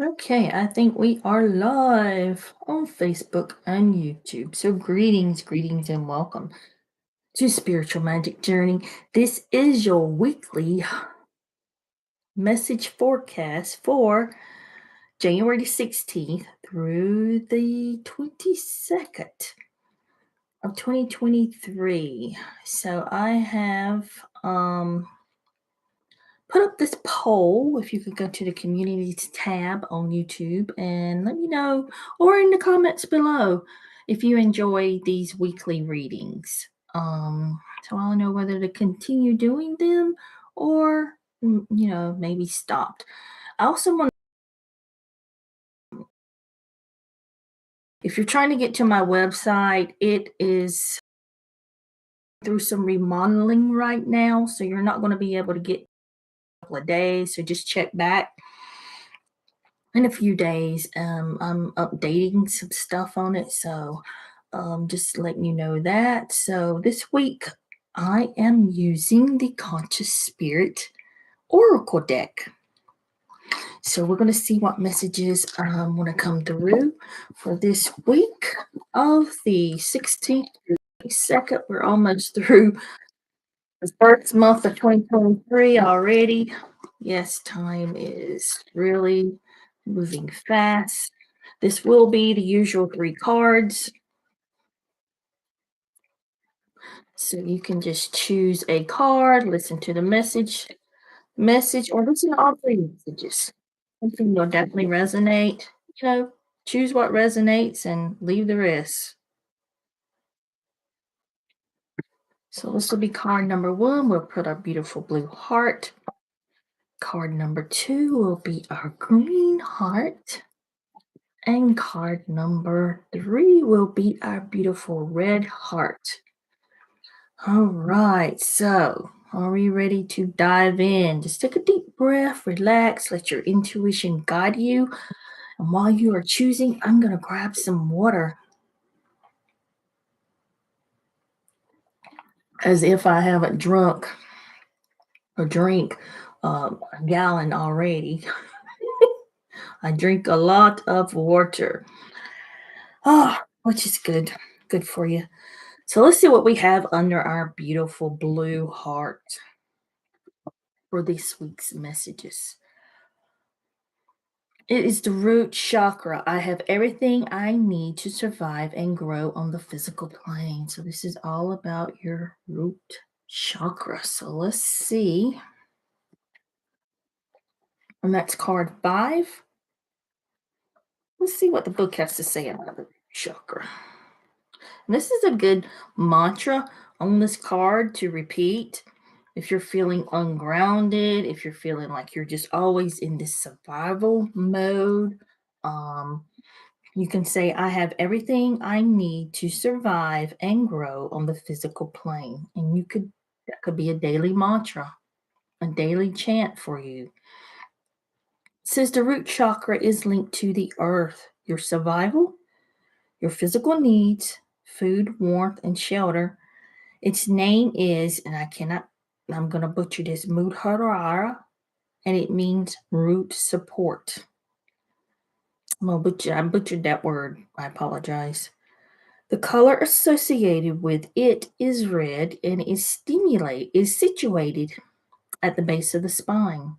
Okay, I think we are live on Facebook and YouTube. So, greetings, and welcome to Spiritual Magic Journey. This is your weekly message forecast for January the 16th through the 22nd of 2023. So, I have put up this poll. If you could go to the communities tab on YouTube and let me know, or in the comments below, if you enjoy these weekly readings. So I'll know whether to continue doing them or, maybe stopped. I also want, if you're trying to get to my website, it is through some remodeling right now, so you're not going to be able to get a couple of days. So just check back in a few days. I'm updating some stuff on it, so just letting you know that. So this week, I am using the Conscious Spirit Oracle deck. So we're going to see what messages want to come through for this week of the 16th through the 22nd. We're almost through the first month of 2023 already. Yes, time is really moving fast. This will be the usual 3 cards. So you can just choose a card, listen to the message, or listen to all 3 messages. Something will definitely resonate. You know, choose what resonates and leave the rest. So this will be card number 1. We'll put our beautiful blue heart. Card number 2 will be our green heart. And card number 3 will be our beautiful red heart. All right, so are we ready to dive in? Just take a deep breath, relax, let your intuition guide you. And while you are choosing, I'm going to grab some water as if I haven't drunk or drink a gallon already. I drink a lot of water. Which is good for you. So let's see what we have under our beautiful blue heart for this week's messages. It is the root chakra. I have everything I need to survive and grow on the physical plane. So this is all about your root chakra. So let's see. And that's card 5. Let's see what the book has to say about the root chakra. And this is a good mantra on this card to repeat. If you're feeling ungrounded, if you're feeling like you're just always in this survival mode, you can say, I have everything I need to survive and grow on the physical plane. And that could be a daily mantra, a daily chant for you. It says the root chakra is linked to the earth, your survival, your physical needs, food, warmth, and shelter. Its name is, and I'm going to butcher this, Mudharara, and it means root support. I butchered that word. I apologize. The color associated with it is red and is situated at the base of the spine.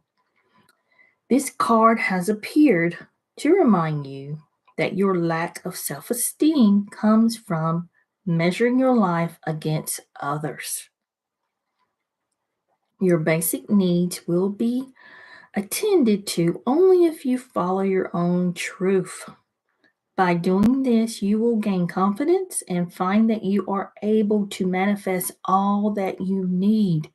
This card has appeared to remind you that your lack of self-esteem comes from measuring your life against others. Your basic needs will be attended to only if you follow your own truth. By doing this, you will gain confidence and find that you are able to manifest all that you need.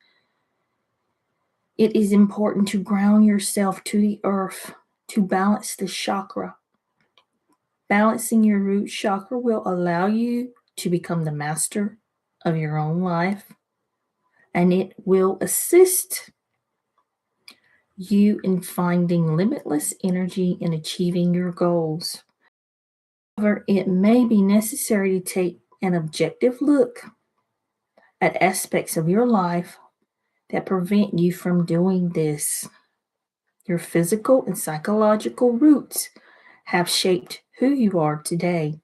It is important to ground yourself to the earth to balance the chakra. Balancing your root chakra will allow you to become the master of your own life, and it will assist you in finding limitless energy in achieving your goals. However, it may be necessary to take an objective look at aspects of your life that prevent you from doing this. Your physical and psychological roots have shaped who you are today.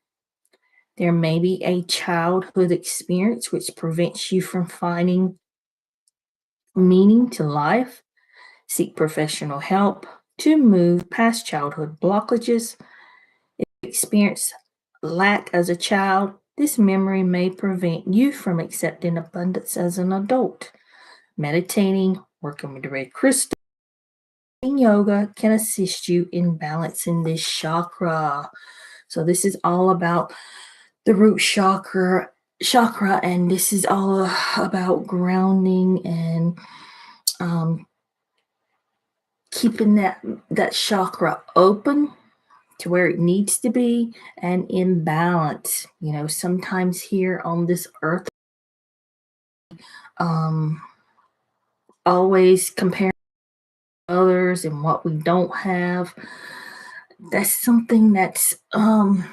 There may be a childhood experience which prevents you from finding meaning to life. Seek professional help to move past childhood blockages. If you experience lack as a child, this memory may prevent you from accepting abundance as an adult. Meditating, working with the red crystal, and yoga can assist you in balancing this chakra. So this is all about the root chakra, and this is all about grounding and keeping that chakra open to where it needs to be and in balance. Sometimes here on this earth, always comparing others and what we don't have. That's something that's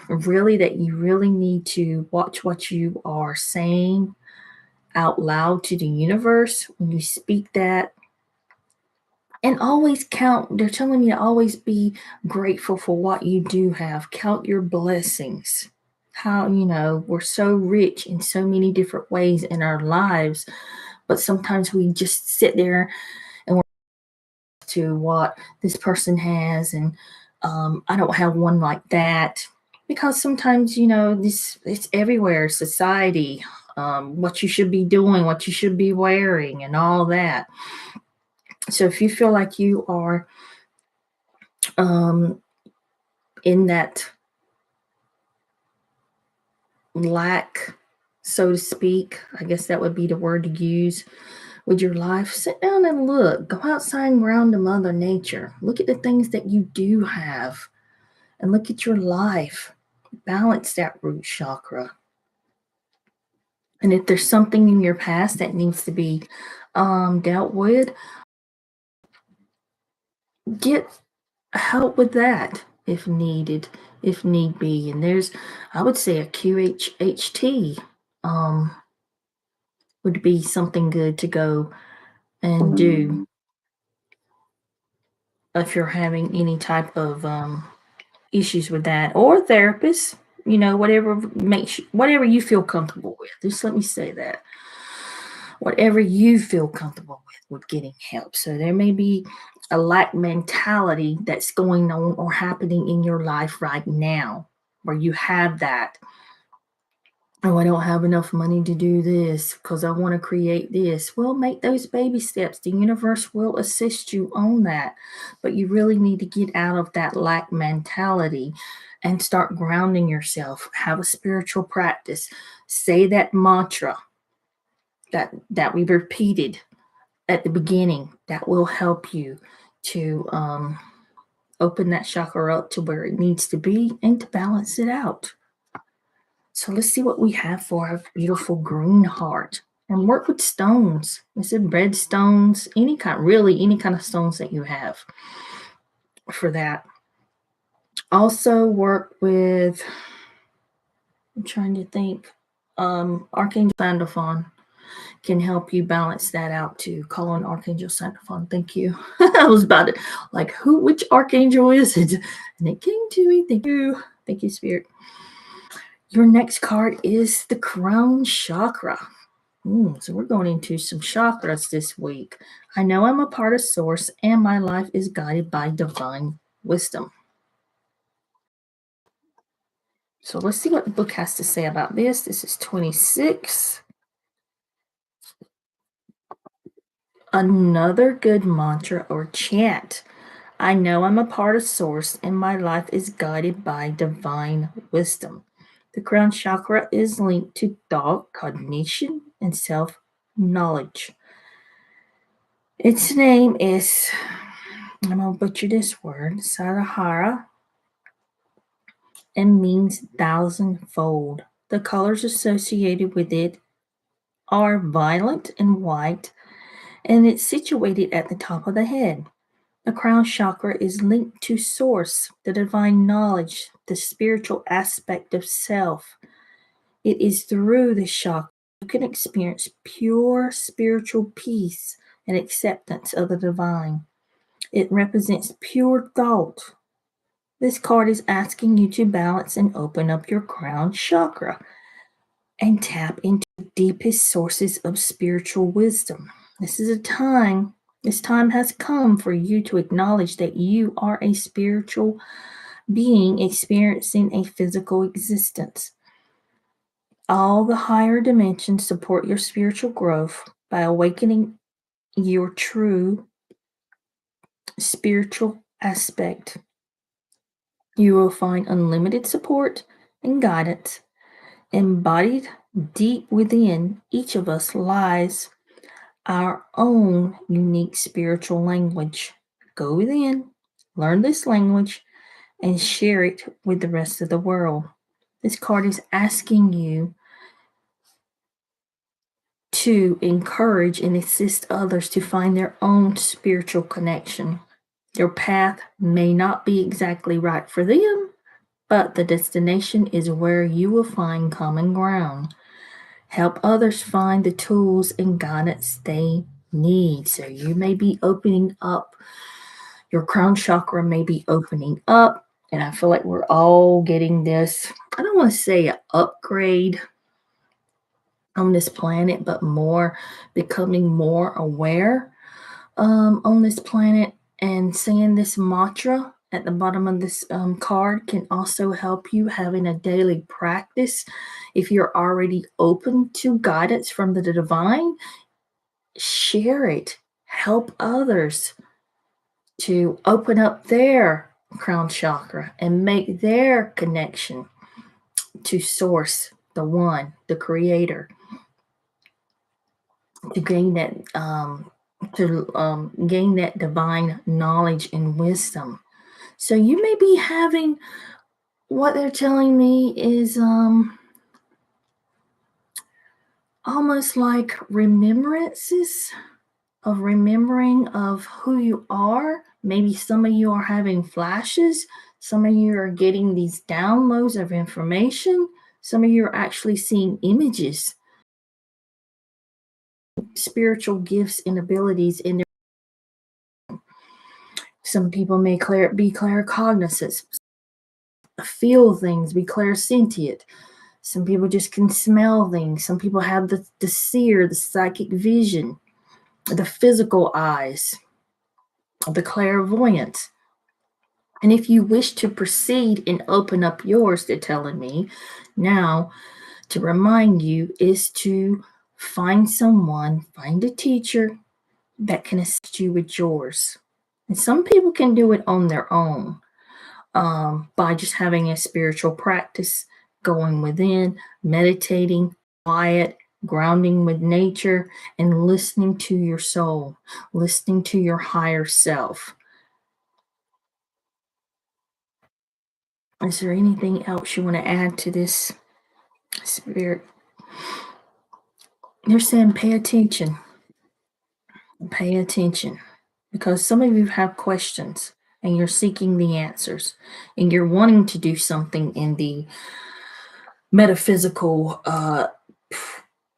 really that you really need to watch what you are saying out loud to the universe when you speak that. And always count. They're telling me to always be grateful for what you do have. Count your blessings. How, we're so rich in so many different ways in our lives, but sometimes we just sit there and we're to what this person has, and I don't have one like that. Because sometimes, it's everywhere, society, what you should be doing, what you should be wearing, and all that. So if you feel like you are in that lack, so to speak, I guess that would be the word to use with your life, sit down and look. Go outside and ground to Mother Nature. Look at the things that you do have and look at your life. Balance that root chakra. And if there's something in your past that needs to be dealt with, get help with that if needed, if need be. And there's, I would say, a QHHT would be something good to go and do if you're having any type of issues with that, or therapist, whatever you feel comfortable with. Just let me say that. Whatever you feel comfortable with getting help. So there may be a lack mentality that's going on or happening in your life right now where you have that. Oh, I don't have enough money to do this because I want to create this. Well, make those baby steps. The universe will assist you on that. But you really need to get out of that lack mentality and start grounding yourself. Have a spiritual practice. Say that mantra that we repeated at the beginning. That will help you to open that chakra up to where it needs to be and to balance it out. So let's see what we have for our beautiful green heart. And work with stones. I said red stones, any kind of stones that you have for that. Also work with, I'm trying to think, Archangel Sandalphon can help you balance that out too. Call on Archangel Sandalphon. Thank you. I was about to, like, which Archangel is it? And it came to me. Thank you. Thank you, Spirit. Your next card is the Crown Chakra. So we're going into some chakras this week. I know I'm a part of Source and my life is guided by divine wisdom. So let's see what the book has to say about this. This is 26. Another good mantra or chant. I know I'm a part of Source and my life is guided by divine wisdom. The crown chakra is linked to thought, cognition, and self-knowledge. Its name is, I'm going to butcher this word, Sarahara, and means thousandfold. The colors associated with it are violet and white, and it's situated at the top of the head. The crown chakra is linked to Source, the divine knowledge, the spiritual aspect of self. It is through this chakra you can experience pure spiritual peace and acceptance of the divine. It represents pure thought. This card is asking you to balance and open up your crown chakra and tap into the deepest sources of spiritual wisdom. This time has come for you to acknowledge that you are a spiritual being experiencing a physical existence. All the higher dimensions support your spiritual growth by awakening your true spiritual aspect. You will find unlimited support and guidance embodied deep within each of us lies our own unique spiritual language. Go within, learn this language, and share it with the rest of the world. This card is asking you to encourage and assist others to find their own spiritual connection. Your path may not be exactly right for them, but the destination is where you will find common ground. Help others find the tools and guidance they need. So you may be opening up, your crown chakra may be opening up, and I feel like we're all getting this, I don't want to say an upgrade on this planet, but more becoming more aware on this planet. And saying this mantra at the bottom of this card can also help you having a daily practice. If you're already open to guidance from the divine, share it. Help others to open up their crown chakra and make their connection to source, the one, the creator, to gain that gain that divine knowledge and wisdom. So you may be having, what they're telling me is almost like remembrances of remembering of who you are. Maybe some of you are having flashes. Some of you are getting these downloads of information. Some of you are actually seeing images, spiritual gifts and abilities in their. Some people may be claircognizant, feel things, be clairsentient. Some people just can smell things. Some people have the seer, the psychic vision, the physical eyes, the clairvoyance. And if you wish to proceed and open up yours, they're telling me now to remind you is to find someone, find a teacher that can assist you with yours. And some people can do it on their own by just having a spiritual practice, going within, meditating, quiet, grounding with nature, and listening to your soul, listening to your higher self. Is there anything else you want to add to this, Spirit? They're saying pay attention. Pay attention. Because some of you have questions and you're seeking the answers and you're wanting to do something in the metaphysical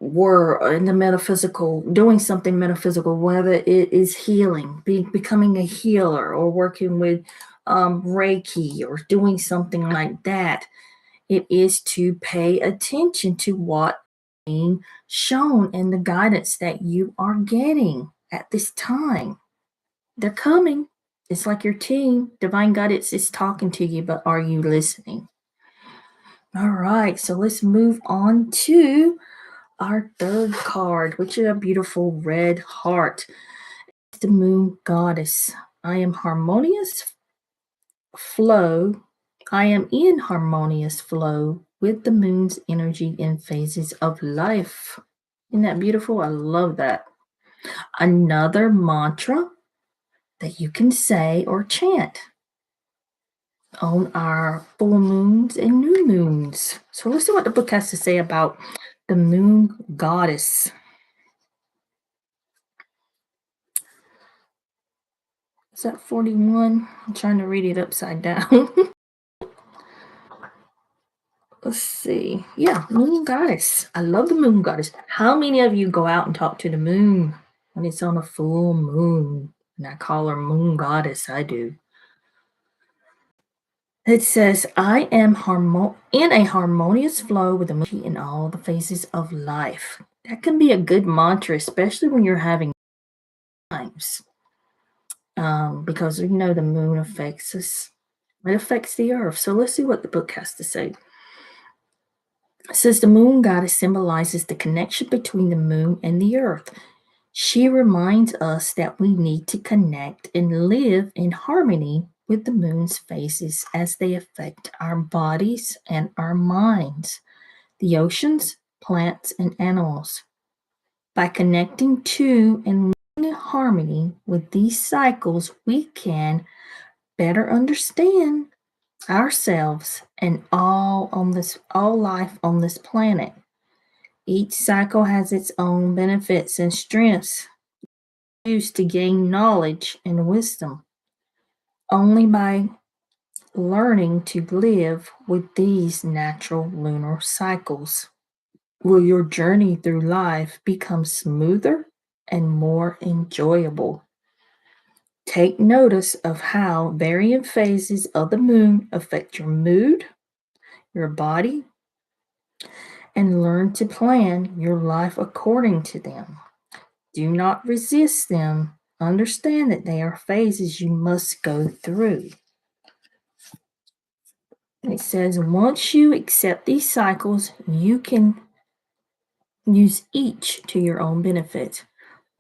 in the metaphysical, doing something metaphysical, whether it is healing, becoming a healer, or working with Reiki, or doing something like that. It is to pay attention to what is being shown and the guidance that you are getting at this time. They're coming. It's like your team. Divine guidance is talking to you, but are you listening? All right, so let's move on to our third card, which is a beautiful red heart. It's the moon goddess. I am harmonious flow. I am in harmonious flow with the moon's energy and phases of life. Isn't that beautiful? I love that. Another mantra that you can say or chant on our full moons and new moons. So let's see what the book has to say about the moon goddess. Is that 41? I'm trying to read it upside down. Let's see. Yeah, moon goddess. I love the moon goddess. How many of you go out and talk to the moon when it's on a full moon? And I call her moon goddess, I do. It says, I am in a harmonious flow with the moon in all the phases of life. That can be a good mantra, especially when you're having times. Because we know the moon affects us. It affects the earth. So let's see what the book has to say. It says the moon goddess symbolizes the connection between the moon and the earth. She reminds us that we need to connect and live in harmony with the moon's phases as they affect our bodies and our minds, the oceans, plants, and animals. By connecting to and living in harmony with these cycles, we can better understand ourselves and all life on this planet. Each cycle has its own benefits and strengths used to gain knowledge and wisdom. Only by learning to live with these natural lunar cycles will your journey through life become smoother and more enjoyable. Take notice of how varying phases of the moon affect your mood, your body, and learn to plan your life according to them. Do not resist them. Understand that they are phases you must go through. It says, once you accept these cycles, you can use each to your own benefit,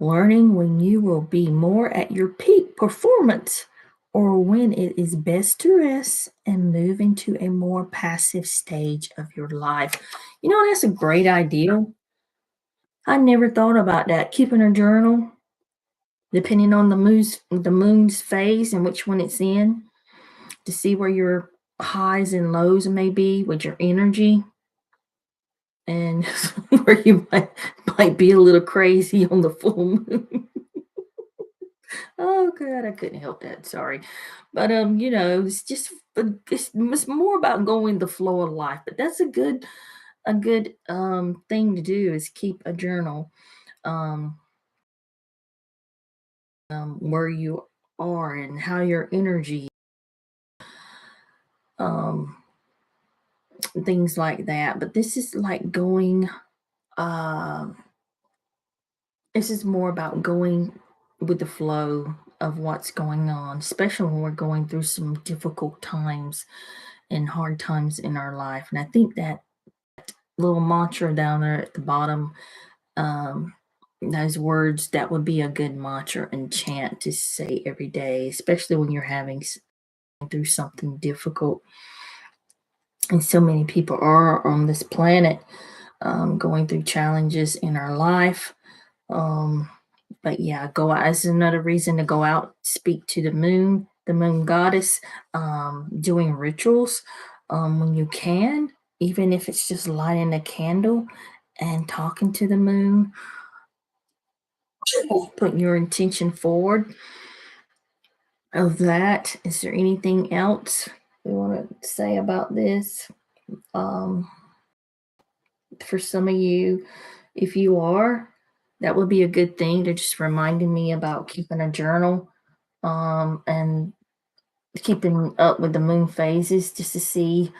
learning when you will be more at your peak performance or when it is best to rest and move into a more passive stage of your life. You know, that's a great idea. I never thought about that. Keeping a journal, depending on the moon's phase and which one it's in, to see where your highs and lows may be with your energy, and where you might be a little crazy on the full moon. Oh god, I couldn't help that. Sorry, but it's just it's more about going the flow of life. But that's a good thing to do is keep a journal, um, where you are and how your energy, um, things like that. But this is like going. Um, this is more about going with the flow of what's going on, especially when we're going through some difficult times and hard times in our life. And I think that little mantra down there at the bottom, um, those words, that would be a good mantra and chant to say every day, especially when you're having through something difficult. And so many people are on this planet, going through challenges in our life. Um, but yeah, go out. That's another reason to go out, speak to the moon goddess, doing rituals, when you can, even if it's just lighting a candle and talking to the moon, putting your intention forward of that. Is there anything else you want to say about this? Um, for some of you, if you are, that would be a good thing to just reminding me about keeping a journal, and keeping up with the moon phases just to see,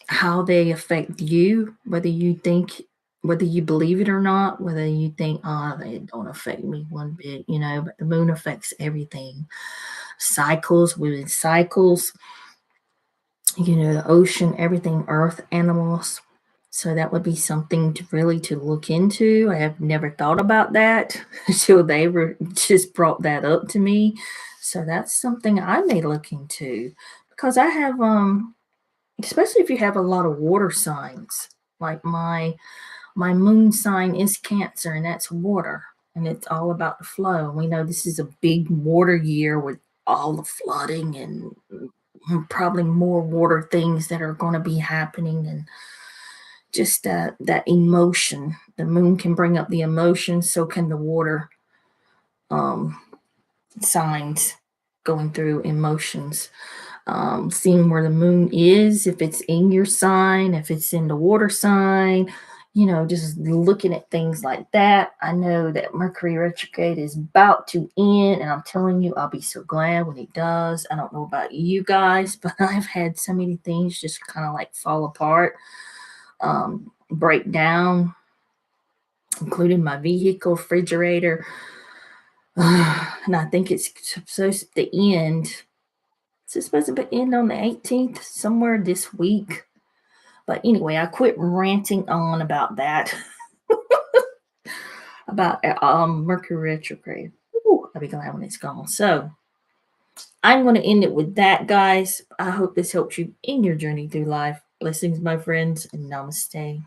how they affect you, whether you believe it or not, whether you think, oh, they don't affect me one bit, but the moon affects everything. Cycles within cycles, the ocean, everything, earth, animals. So that would be something to look into. I have never thought about that until they were just brought that up to me. So that's something I may look into, because I have, especially if you have a lot of water signs, like my moon sign is Cancer, and that's water, and it's all about the flow. We know this is a big water year with all the flooding and probably more water things that are going to be happening, and just that emotion. The moon can bring up the emotions, so can the water, um, signs going through emotions. Seeing where the moon is, if it's in your sign, if it's in the water sign, just looking at things like that. I know that Mercury retrograde is about to end, and I'm telling you, I'll be so glad when it does. I don't know about you guys, but I've had so many things just kind of like fall apart, break down, including my vehicle, refrigerator. And I think it's supposed to end. It's supposed to end on the 18th, somewhere this week. But anyway, I quit ranting on about that. About Mercury retrograde. Ooh, I'll be glad when it's gone. So I'm going to end it with that, guys. I hope this helps you in your journey through life. Blessings, my friends, and namaste.